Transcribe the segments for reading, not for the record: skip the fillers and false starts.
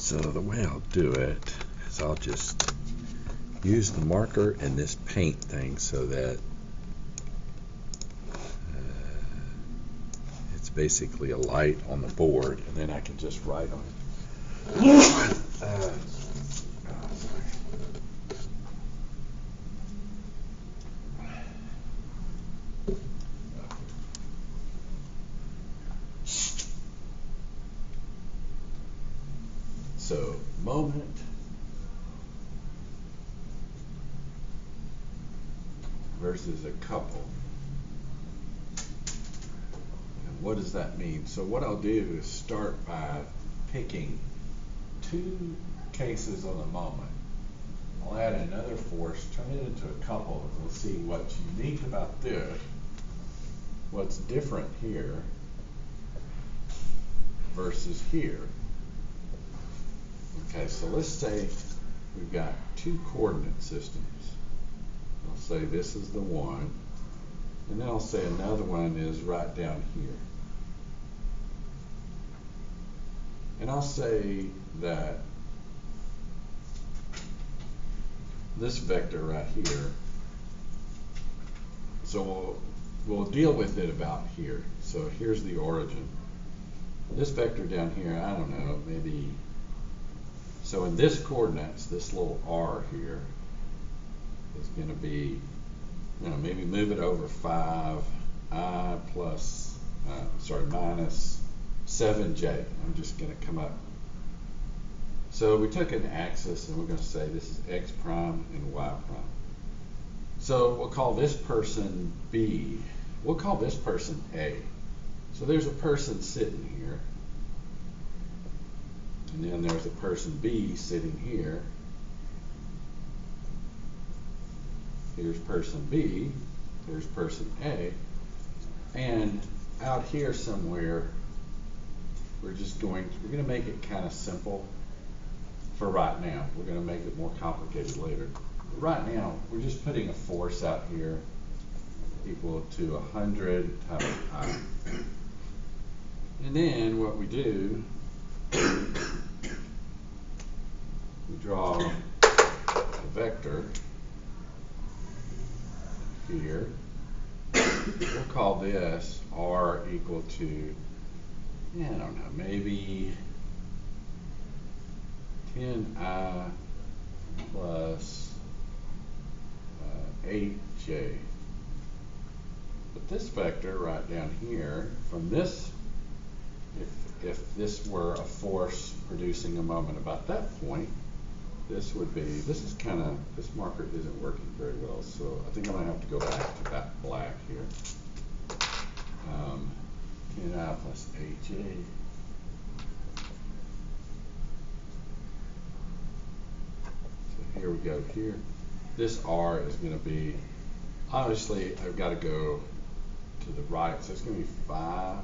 So the way I'll do it is I'll just use the marker and this paint thing so that it's basically a light on the board, and then I can just write on it. So, moment versus a couple. And what does that mean? So what I'll do is start by picking two cases on a moment. I'll add another force, turn it into a couple, and we'll see what's unique about this, what's different here versus here. Okay, so let's say we've got two coordinate systems. I'll say this is the one, and then I'll say another one is right down here. And I'll say that this vector right here, so we'll deal with it about here. So here's the origin. This vector down here, I don't know, maybe, so in this coordinates, this little r here is going to be, you know, maybe move it over 5i plus, minus 7j. I'm just going to come up. So we took an axis and we're going to say this is x prime and y prime. So we'll call this person B. We'll call this person A. So there's a person sitting here. And then there's a person B sitting here. Here's person B. There's person A. And out here somewhere, we're going to make it kind of simple for right now. We're going to make it more complicated later. But right now, we're just putting a force out here equal to 100 times I. And then what we do, we draw a vector here. We'll call this R equal to, I don't know, maybe 10i plus 8j. But this vector right down here, from this, if this were a force producing a moment about that point, this would be, this marker isn't working very well, so I think I'm going to have to go back to that black here. 10i plus 8j. So here we go here. This R is going to be, obviously I've got to go to the right, so it's going to be 5i,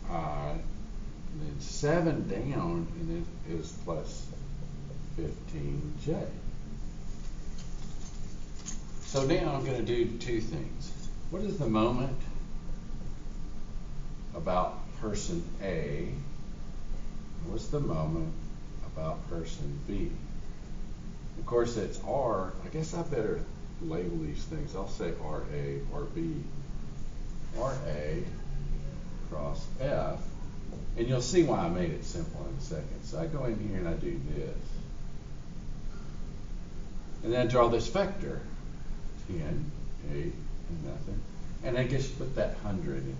and then 7 down, and then is plus 15j. So now I'm going to do two things. What is the moment about person A? What's the moment about person B? Of course, it's R. I guess I better label these things. I'll say RA, RB, RA cross F. And you'll see why I made it simple in a second. So I go in here and I do this. And then I draw this vector, 10, 8, and nothing. And I just put that 100 in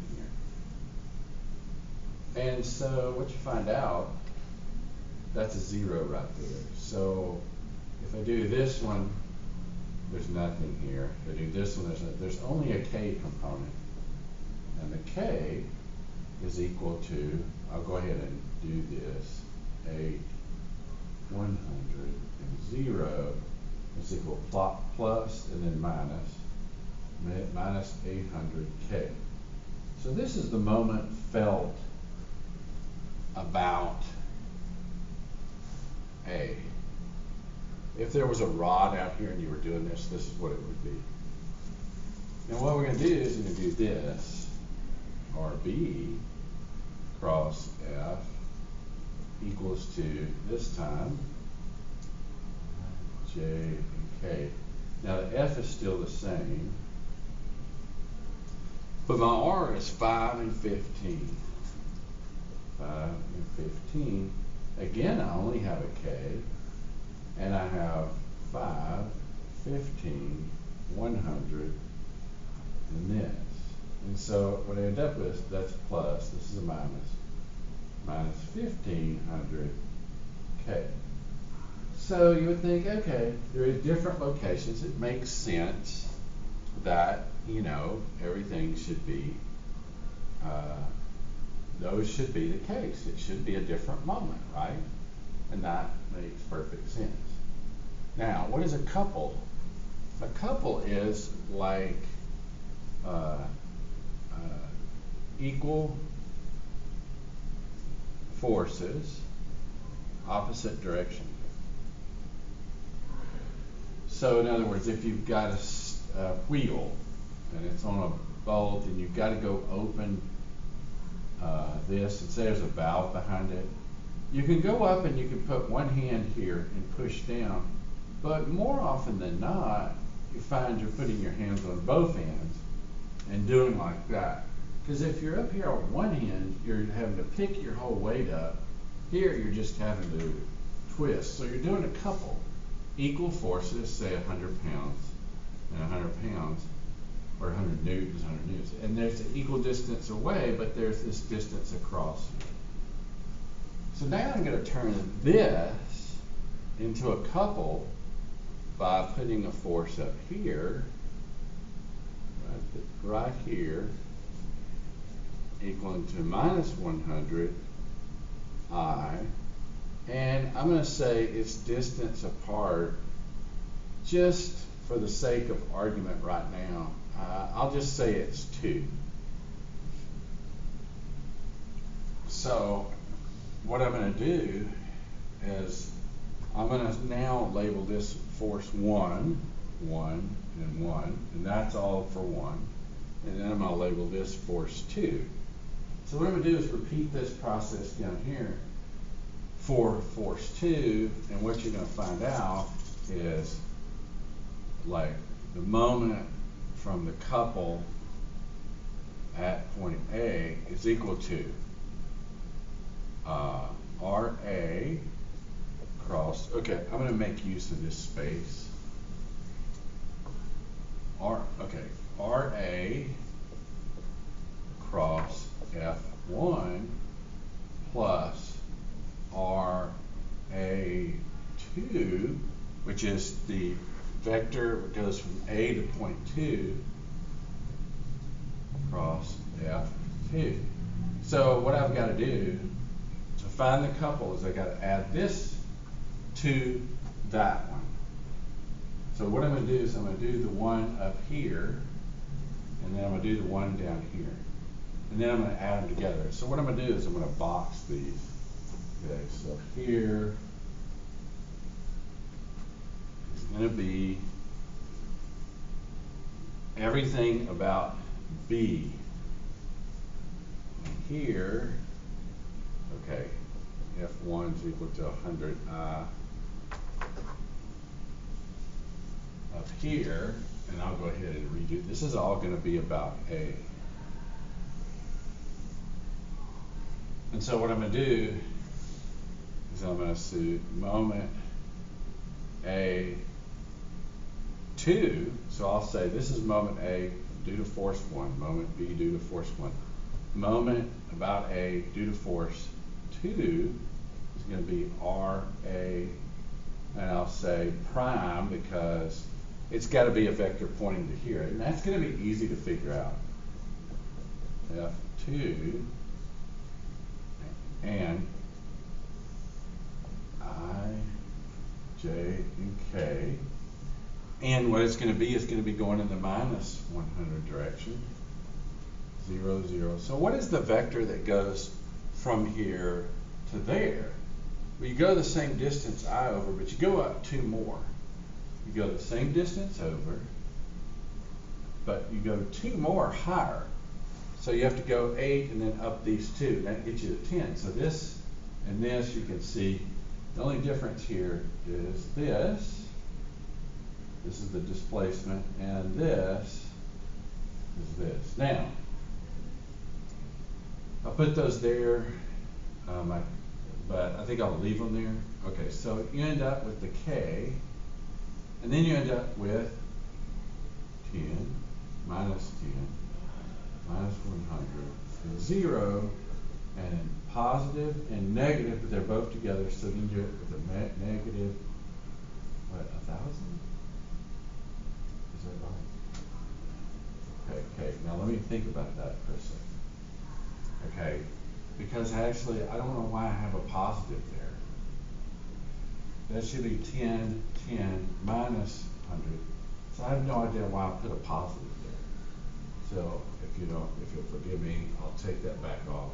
here. And so what you find out, that's a 0 right there. So if I do this one, there's nothing here. If I do this one, there's only a k component. And the k is equal to, I'll go ahead and do this, 8, 100, and 0 is equal to plus and then minus 800k. So this is the moment felt about A. If there was a rod out here and you were doing this, this is what it would be. Now what we're going to do is we're going to do this, RB cross F, equals to, this time, J and K. Now the F is still the same, but my R is 5 and 15. 5 and 15. Again, I only have a K, and I have 5, 15, 100, and this. And so what I end up with, that's plus, this is a minus, minus 1500 K. So you would think, okay, they're at different locations. It makes sense that, you know, everything should be, those should be the case. It should be a different moment, right? And that makes perfect sense. Now, what is a couple? A couple is like equal forces, opposite direction. So in other words, if you've got a wheel and it's on a bolt and you've got to go open this, and say there's a valve behind it, you can go up and you can put one hand here and push down, but more often than not, you find you're putting your hands on both ends and doing like that. Because if you're up here on one hand, you're having to pick your whole weight up. Here, you're just having to twist. So you're doing a couple. Equal forces, say 100 pounds and 100 pounds, or 100 newtons, 100 newtons. And there's an equal distance away, but there's this distance across. So now I'm going to turn this into a couple by putting a force up here, right here, equaling to minus 100 I, and I'm going to say it's distance apart just for the sake of argument right now. I'll just say it's 2. So what I'm going to do is I'm going to now label this force 1, 1, and 1, and that's all for 1. And then I'm going to label this force 2. So what I'm going to do is repeat this process down here for force 2, and what you're going to find out is like the moment from the couple at point A is equal to RA cross, okay, I'm going to make use of this space. RA cross F1 plus RA2, which is the vector that goes from A to point 2 cross F2. So what I've got to do to find the couple is I've got to add this to that one. So what I'm going to do is I'm going to do the one up here, and then I'm going to do the one down here. And then I'm going to add them together. So what I'm going to do is I'm going to box these. Okay, so here is going to be everything about B. And here, okay, F1 is equal to 100 I. Up here, and I'll go ahead and redo. This is all going to be about A. And so what I'm going to do is I'm going to say moment A2. So I'll say this is moment A due to force 1, moment B due to force 1. Moment about A due to force 2 is going to be RA, and I'll say prime because it's got to be a vector pointing to here, and that's going to be easy to figure out. F2 and I, J, and K. And what it's going to be is going to be going in the minus 100 direction. 0, 0. So what is the vector that goes from here to there? Well, you go the same distance I over, but you go up 2 more. You go the same distance over, but you go 2 more higher. So you have to go 8 and then up these 2. That gets you to 10. So this And this, you can see, the only difference here is this. This is the displacement, and this is this. Now, I'll put those there, but I think I'll leave them there. Okay, so you end up with the K, and then you end up with 10 minus 10 minus 100 and 0 and positive and negative, but they're both together, so you can do it with a negative, what, 1,000? Is that right? Okay, now let me think about that for a second. Okay, because actually, I don't know why I have a positive there. That should be 10, 10 minus 100. So I have no idea why I put a positive there. So if you'll forgive me, I'll take that back off.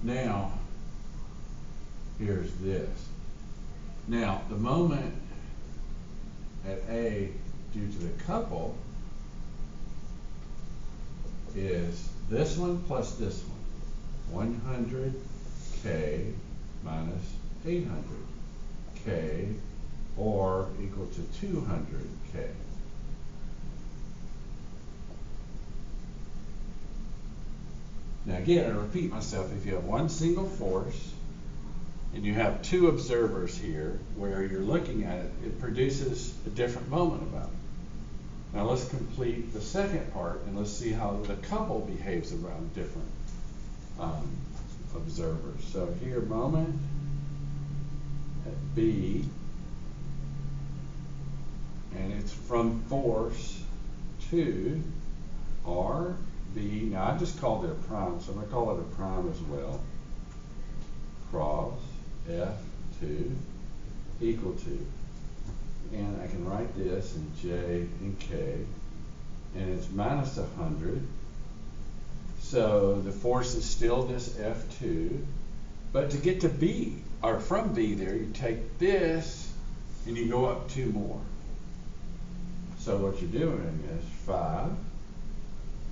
Now, here's this. Now, the moment at A due to the couple is this one plus this one. 100K minus 800K, or equal to 200K. Now again, I repeat myself, if you have one single force and you have two observers here where you're looking at it, it produces a different moment about it. Now let's complete the second part and let's see how the couple behaves around different observers. So here, moment at B, and it's from force to R, B. Now I just called it a prime, so I'm going to call it a prime as well. Cross F2 equal to. And I can write this in J and K, and it's minus 100. So the force is still this F2, but to get to B, or from B there, you take this and you go up 2 more. So what you're doing is 5,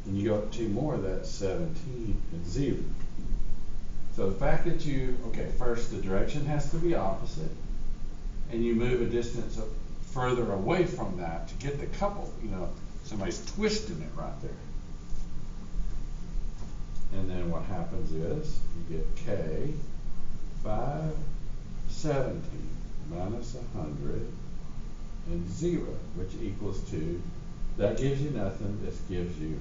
and you go up 2 more, that's 17 and 0. So the fact that okay, first the direction has to be opposite, and you move a distance further away from that to get the couple, somebody's twisting it right there. And then what happens is you get K, 517 minus 100 and 0, which equals 2. That gives you nothing. This gives you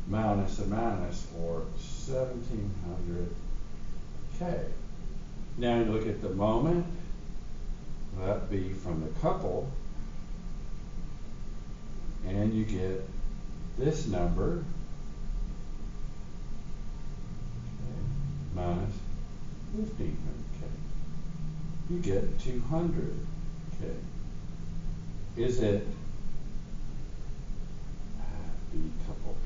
minus a minus, or 1700 K. Now you look at the moment. That'd be from the couple, and you get this number, minus 1500K. You get 200K. Is it B couple?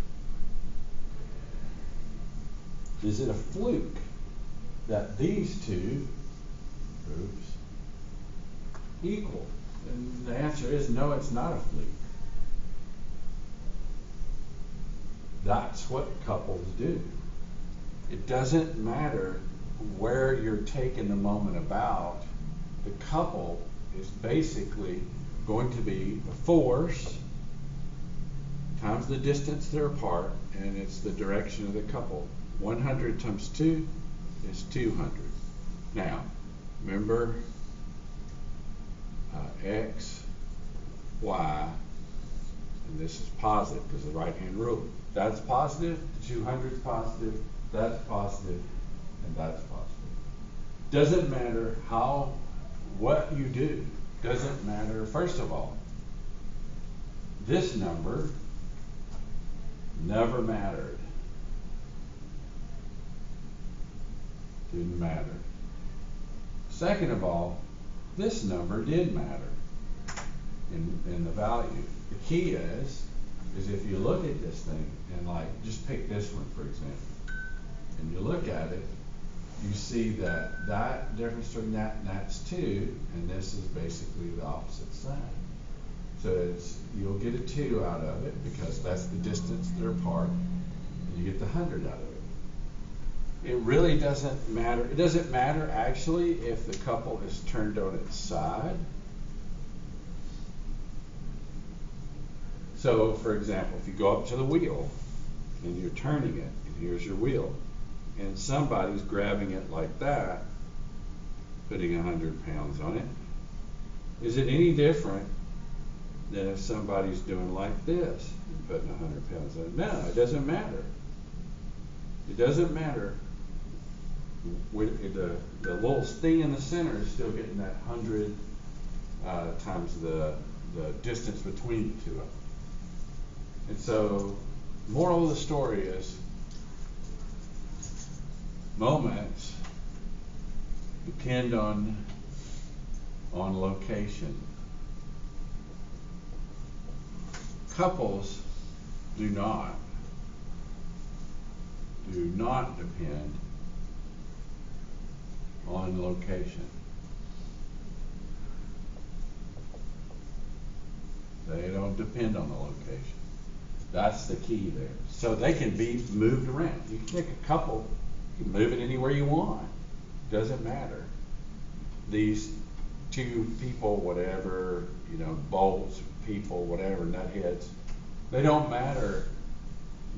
Is it a fluke that these two groups equal? And the answer is no, it's not a fluke. That's what couples do. It doesn't matter where you're taking the moment about. The couple is basically going to be the force times the distance they're apart, and it's the direction of the couple. 100 times 2 is 200. Now, remember X, Y, and this is positive because of the right-hand rule. That's positive, 200 is positive, that's positive, and that's positive. Doesn't matter what you do. Doesn't matter, first of all, this number never mattered. Didn't matter. Second of all, this number did matter in the value. The key is if you look at this thing and just pick this one for example, and you look at it, you see that difference between that and that's 2, and this is basically the opposite side. So you'll get a 2 out of it because that's the distance they're apart, and you get the 100 out of it. it really doesn't matter. It doesn't matter actually if the couple is turned on its side. So, for example, if you go up to the wheel and you're turning it, and here's your wheel, and somebody's grabbing it like that, putting 100 pounds on it, is it any different than if somebody's doing like this and putting 100 pounds on it? No, it doesn't matter. It doesn't matter. The little thing in the center is still getting that 100 times the distance between the two of them. And so, moral of the story is, moments depend on location. Couples do not depend on location. They don't depend on the location. That's the key there. So they can be moved around. You can take a couple, you can move it anywhere you want. Doesn't matter. These two people, whatever, bolts, people, whatever, nutheads, they don't matter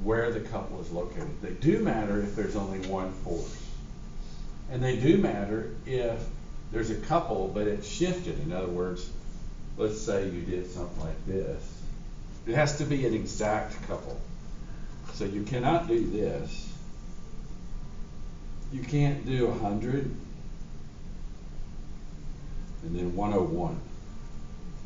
where the couple is located. They do matter if there's only one force. And they do matter if there's a couple, but it's shifted. In other words, let's say you did something like this. It has to be an exact couple. So you cannot do this. You can't do 100 and then 101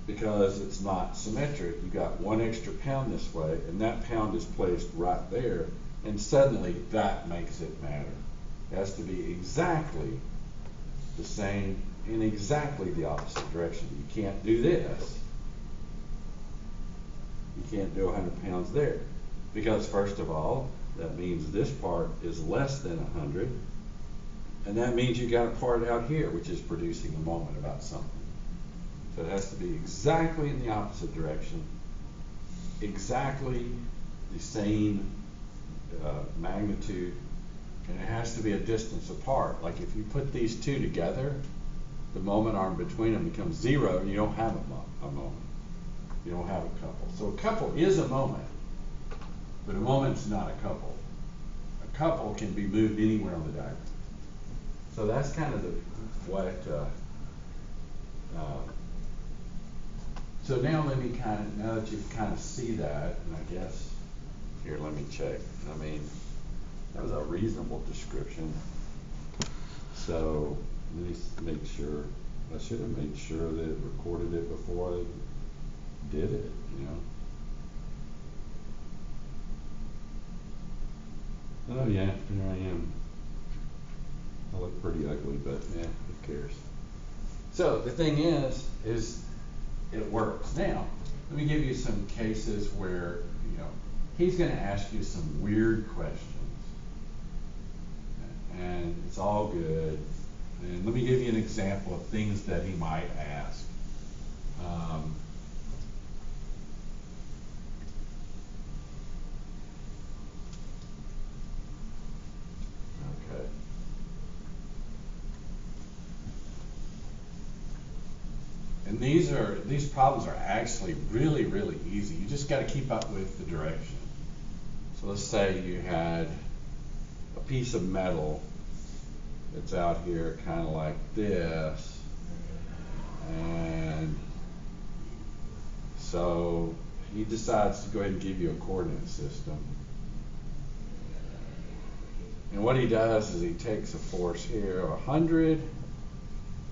because it's not symmetric. You got one extra pound this way, and that pound is placed right there, and suddenly that makes it matter. It has to be exactly the same in exactly the opposite direction. You can't do this. You can't do 100 pounds there because, first of all, that means this part is less than 100, and that means you got a part out here which is producing a moment about something. So it has to be exactly in the opposite direction, exactly the same magnitude, and it has to be a distance apart. Like if you put these two together, the moment arm between them becomes 0, and you don't have a moment. You don't have a couple. So a couple is a moment, but a moment's not a couple. A couple can be moved anywhere on the diagram. So that's kind of so now now that you kind of see that, and I guess, here, let me check. I mean, that was a reasonable description. So let me make sure. I should have made sure that it recorded it before I did it, Oh yeah, here I am. I look pretty ugly, but yeah, who cares? So the thing is it works. Now, let me give you some cases where, he's going to ask you some weird questions. And it's all good. And let me give you an example of things that he might ask. Okay. And these problems are actually really, really easy. You just got to keep up with the direction. So let's say you had a piece of metal that's out here kind of like this, and so he decides to go ahead and give you a coordinate system. And what he does is he takes a force here of 100,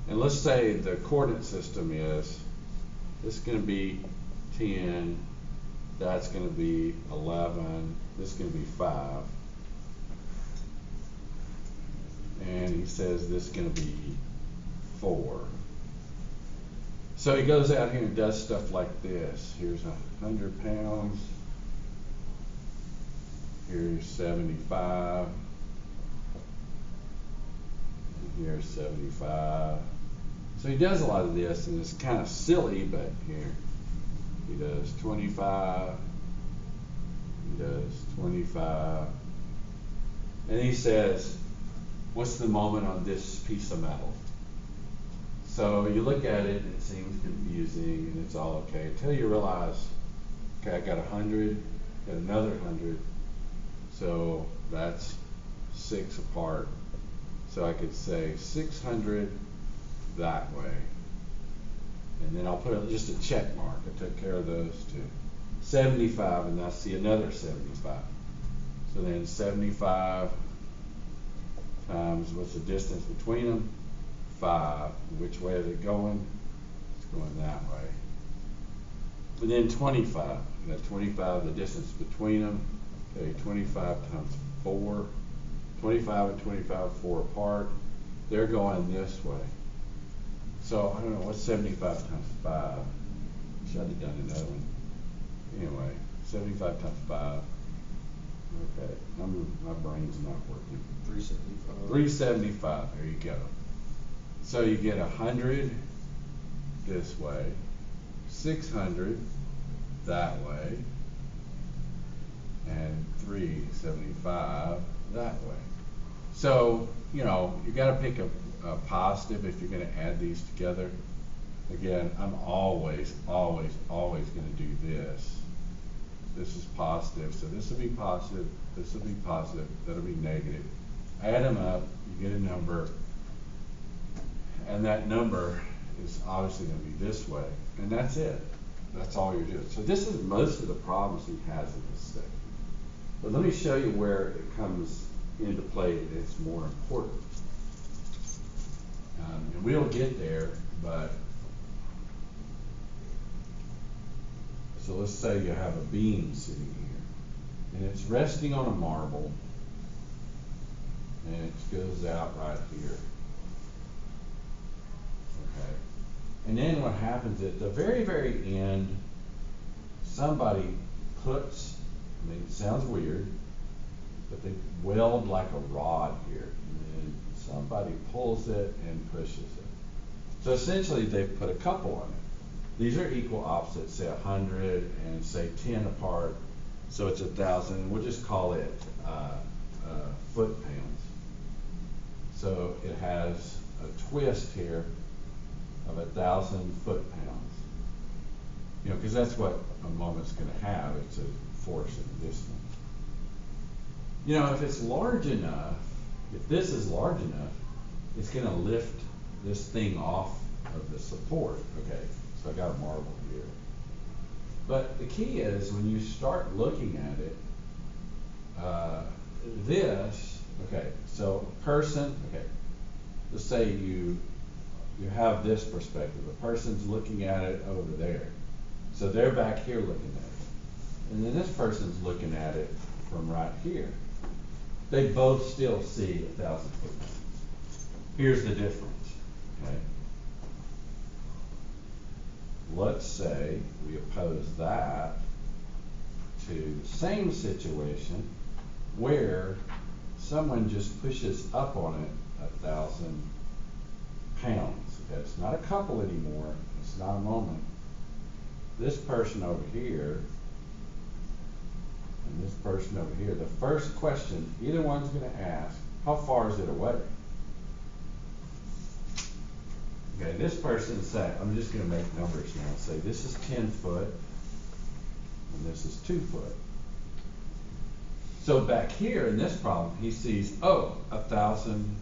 and let's say the coordinate system is, this is going to be 10, that's going to be 11, this is going to be 5. And he says this is going to be 4. So he goes out here and does stuff like this. Here's 100 pounds. Here's 75. And here's 75. So he does a lot of this, and it's kind of silly, but here he does 25. He does 25. And he says, what's the moment on this piece of metal? So you look at it and it seems confusing and it's all okay until you realize, okay, I got 100, got another 100, so that's 6 apart. So I could say 600 that way. And then I'll put just a check mark. I took care of those two. 75, and I see another 75. So then 75 times, what's the distance between them? 5. Which way is it going? It's going that way. And then 25. You got 25, the distance between them. Okay, 25 times 4. 25 and 25, 4 apart. They're going this way. So, I don't know, what's 75 times 5? Should have done another one. Anyway, 75 times 5. Okay, my brain's not working. 375. 375, there you go. So you get 100 this way, 600 that way, and 375 that way. So, you know, you got to pick a positive if you're going to add these together. Again, I'm always going to do this. This is positive, so this will be positive, this will be positive, that'll be negative. Add them up, you get a number, and that number is obviously going to be this way, and that's it. That's all you're doing. So this is most of the problems he has in this section. But let me show you where it comes into play and it's more important. And we'll get there, but so let's say you have a beam sitting here, and it's resting on a marble, and it goes out right here. Okay. And then what happens at the very, very end, somebody puts, I mean, it sounds weird, but they weld like a rod here, and then somebody pulls it and pushes it. So essentially they've put a couple on it. These are equal opposites, say 100 and say 10 apart, so it's 1,000. We'll just call it foot-pounds. So it has a twist here of 1,000 foot-pounds. You know, because that's what a moment's going to have. It's a force and a distance. You know, if it's large enough, if this is large enough, it's going to lift this thing off of the support. Okay. So I got a marble here. But the key is when you start looking at it, okay, so a person, okay, let's say you have this perspective. A person's looking at it over there. So they're back here looking at it. And then this person's looking at it from right here. They both still see 1,000 foot. Here's the difference, okay? Let's say we oppose that to the same situation where someone just pushes up on it 1,000 pounds. Okay, it's not a couple anymore. It's not a moment. This person over here and this person over here, the first question either one's going to ask, how far is it away? Okay, this person say, I'm just going to make numbers now. Say this is 10 foot and this is 2 foot. So back here in this problem, he sees, oh, 1,000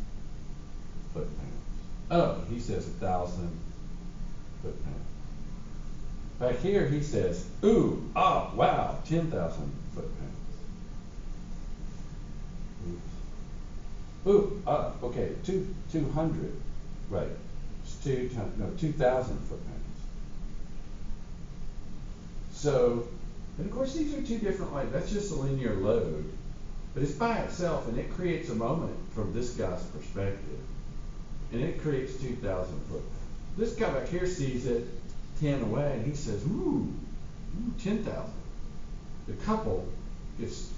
foot-pounds. Oh, he says 1,000 foot-pounds. Back here he says, ooh, oh, wow, 10,000 foot-pounds. Ooh, okay, 200, right. 2,000 foot-pounds. So, and of course these are two different ways. That's just a linear load, but it's by itself, and it creates a moment from this guy's perspective, and it creates 2,000 foot-pounds. This guy back here sees it 10 away, and he says, ooh 10,000. The couple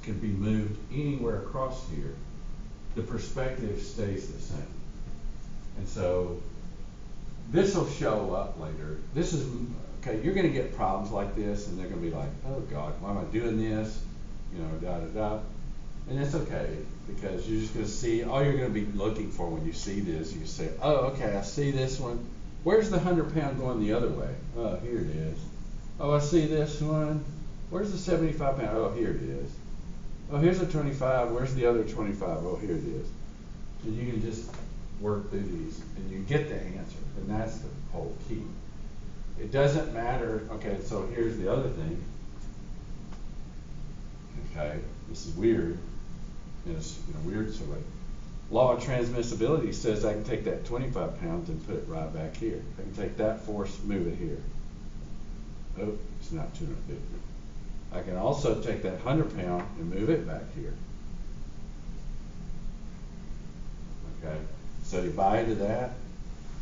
can be moved anywhere across here. The perspective stays the same, and so this will show up later. This is, okay, you're going to get problems like this, and they're going to be like, oh God, why am I doing this? You know, da da da. And it's okay, because you're just going to see, all you're going to be looking for when you see this, you say, oh, okay, I see this one. Where's the 100-pound going the other way? Oh, here it is. Oh, I see this one. Where's the 75-pound? Oh, here it is. Oh, here's a 25. Where's the other 25? Oh, here it is. And you can just work through these, and you get the answer, and that's the whole key. It doesn't matter. Okay, so here's the other thing. Okay, this is weird. It's in a weird sort of way. Law of transmissibility says I can take that 25 pounds and put it right back here. I can take that force, move it here. Oh, it's not 250. I can also take that 100-pound and move it back here. Okay, so you buy into that.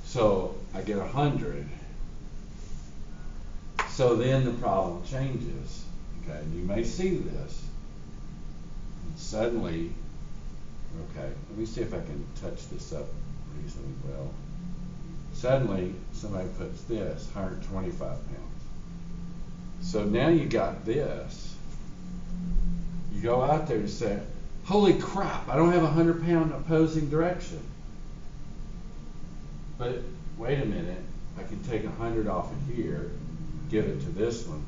So I get 100. So then the problem changes. Okay, and you may see this. And suddenly, okay, let me see if I can touch this up reasonably well. Suddenly, somebody puts this, 125 pounds. So now you got this. You go out there and say, holy crap, I don't have a 100-pound opposing direction. But wait a minute, I can take 100 off of here, give it to this one,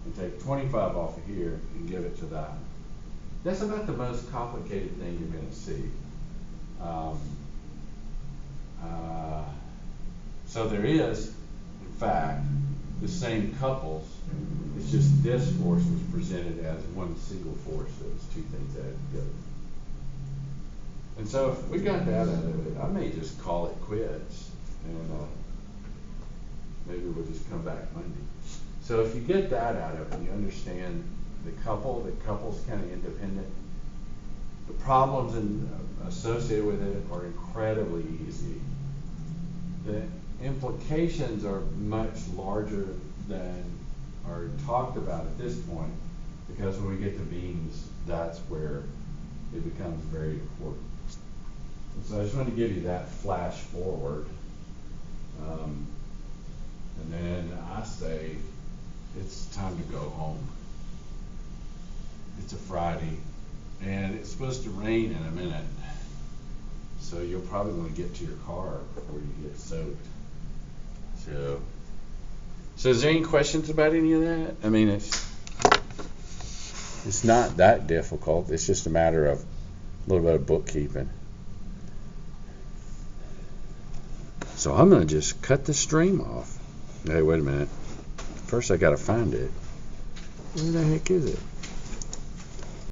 and take 25 off of here and give it to that one. That's about the most complicated thing you're going to see. So there is, in fact, the same couples. It's just this force was presented as one single force. So it's two things added together. And so if we got that out of it, I may just call it quits, and maybe we'll just come back Monday. So if you get that out of it, you understand the couple's kind of independent. The problems associated with it are incredibly easy. The implications are much larger than are talked about at this point, because when we get to beams, that's where it becomes very important. And so I just want to give you that flash forward. And then I say, it's time to go home. It's a Friday, and it's supposed to rain in a minute. So you'll probably want to get to your car before you get soaked. So is there any questions about any of that? I mean, it's not that difficult. It's just a matter of a little bit of bookkeeping. So I'm going to just cut the stream off. Hey, wait a minute. First I got to find it. Where the heck is it?